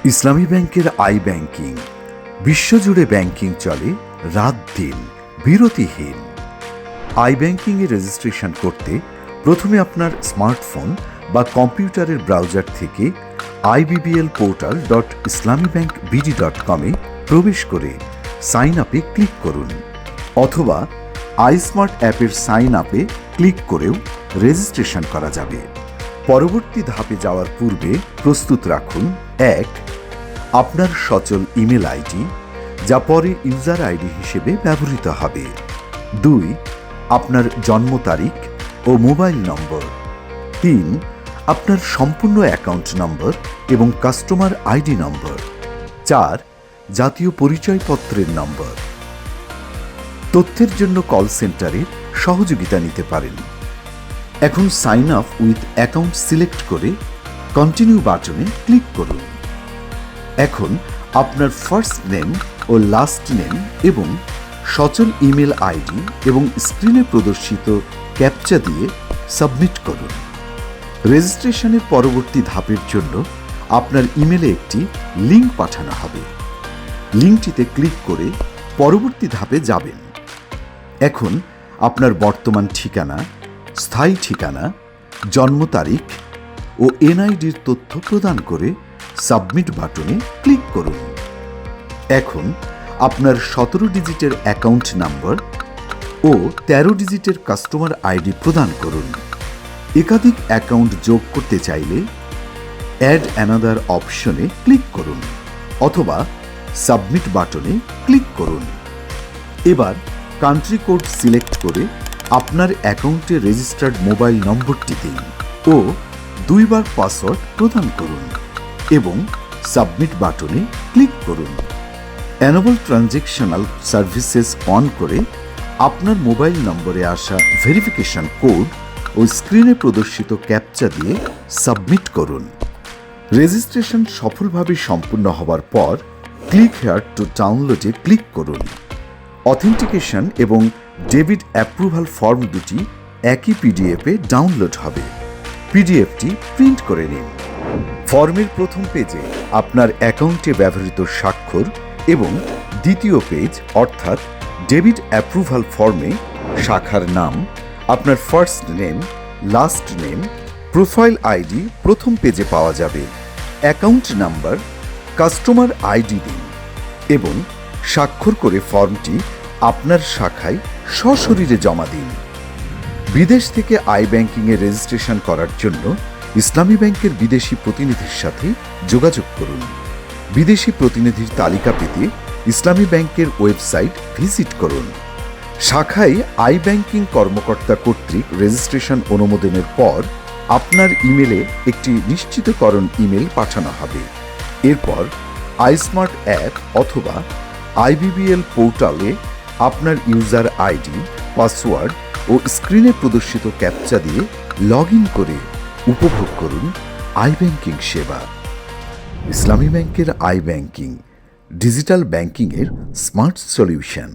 ইসলামী ব্যাংকের I banking. বিশ্বজুড়ে banking চলে রাত দিন বিরতিহীন। আই ব্যাংকিংয়ে রেজিস্ট্রেশন করতে প্রথমে আপনার স্মার্টফোন বা কম্পিউটারের ব্রাউজার থেকে ibbl-portal.islamibbankbd.com-এ প্রবেশ করে সাইন আপে ক্লিক করুন, অথবা আইস্মার্ট অ্যাপের সাইন আপে ক্লিক করেও রেজিস্ট্রেশন করা যাবে। পরবর্তী ধাপে যাওয়ার পূর্বে প্রস্তুত রাখুন: 1. আপনার সচল ইমেল আইডি, যা পরে ইউজার আইডি হিসেবে ব্যবহৃত হবে। 2. আপনার জন্ম তারিখ ও মোবাইল নম্বর। 3. আপনার সম্পূর্ণ অ্যাকাউন্ট নম্বর এবং কাস্টমার আইডি নম্বর। 4. জাতীয় পরিচয়পত্রের নম্বর। তথ্যের জন্য কল সেন্টারের সহযোগিতা নিতে পারেন। এখন sign up with account select করে কন্টিনিউ বাটনে ক্লিক করুন। এখন আপনার ফার্স্ট নেম ও লাস্ট নেম এবং সচল ইমেল আইডি এবং স্ক্রিনে প্রদর্শিত ক্যাপচা দিয়ে সাবমিট করুন। রেজিস্ট্রেশনের পরবর্তী ধাপের জন্য আপনার ইমেলে একটি লিঙ্ক পাঠানো হবে। লিঙ্কটিতে ক্লিক করে পরবর্তী ধাপে যাবেন। এখন আপনার বর্তমান ঠিকানা, স্থায়ী ঠিকানা, জন্ম তারিখ ও এনআইডির তথ্য প্রদান করে সাবমিট বাটনে ক্লিক করুন। এখন আপনার 17 ডিজিটের অ্যাকাউন্ট নাম্বার ও 13 ডিজিটের কাস্টমার আইডি প্রদান করুন। একাধিক অ্যাকাউন্ট যোগ করতে চাইলে অ্যাড অ্যানাদার অপশনে ক্লিক করুন, অথবা সাবমিট বাটনে ক্লিক করুন। এবার কান্ট্রি কোড সিলেক্ট করে আপনার অ্যাকাউন্টে রেজিস্টার্ড মোবাইল নম্বরটি দিন ও 2 বার পাসওয়ার্ড প্রদান করুন এবং সাবমিট বাটনে ক্লিক করুন। এনেবল ট্রানজ্যাকশনাল সার্ভিসেস অন করে আপনার মোবাইল নম্বরে আসা ভেরিফিকেশন কোড ও স্ক্রিনে প্রদর্শিত ক্যাপচা দিয়ে সাবমিট করুন। রেজিস্ট্রেশন সফলভাবে সম্পূর্ণ হওয়ার পর ক্লিক হেয়ার টু ডাউনলোডে ক্লিক করুন। অথেন্টিকেশন এবং ডেবিট অ্যাপ্রুভাল ফর্ম দুটি একই পিডিএফে ডাউনলোড হবে। পিডিএফটি প্রিন্ট করে নিন। ফর্মের প্রথম পেজে আপনার অ্যাকাউন্টে ব্যবহৃত স্বাক্ষর এবং দ্বিতীয় পেজ অর্থাৎ ডেবিট অ্যাপ্রুভাল ফর্মে শাখার নাম, আপনার first name, last name, profile ID প্রথম পেজে পাওয়া যাবে। অ্যাকাউন্ট নাম্বার, কাস্টমার আইডি দিন এবং স্বাক্ষর করে ফর্মটি আপনার শাখায় সশরীরে জমা দিন। বিদেশ থেকে আই ব্যাংকিংয়ে রেজিস্ট্রেশন করার জন্য ইসলামী ব্যাংকের বিদেশি প্রতিনিধির সাথে যোগাযোগ করুন। বিদেশি প্রতিনিধির তালিকা পেতে ইসলামী ব্যাংকের ওয়েবসাইট ভিজিট করুন। শাখায় আই ব্যাংকিং কর্মকর্তা কর্তৃক রেজিস্ট্রেশন অনুমোদনের পর আপনার ইমেলে একটি নিশ্চিতকরণ ইমেল পাঠানো হবে। এরপর আইস্মার্ট অ্যাপ অথবা আইবিবিএল পোর্টালে আপনার ইউজার আইডি, পাসওয়ার্ড ও স্ক্রিনে প্রদর্শিত ক্যাপচা দিয়ে লগ ইন করে উপভোগ করুন আই ব্যাংকিং সেবা। ইসলামী ব্যাংকের আই ব্যাংকিং, ডিজিটাল ব্যাংকিংয়ের স্মার্ট সলিউশন।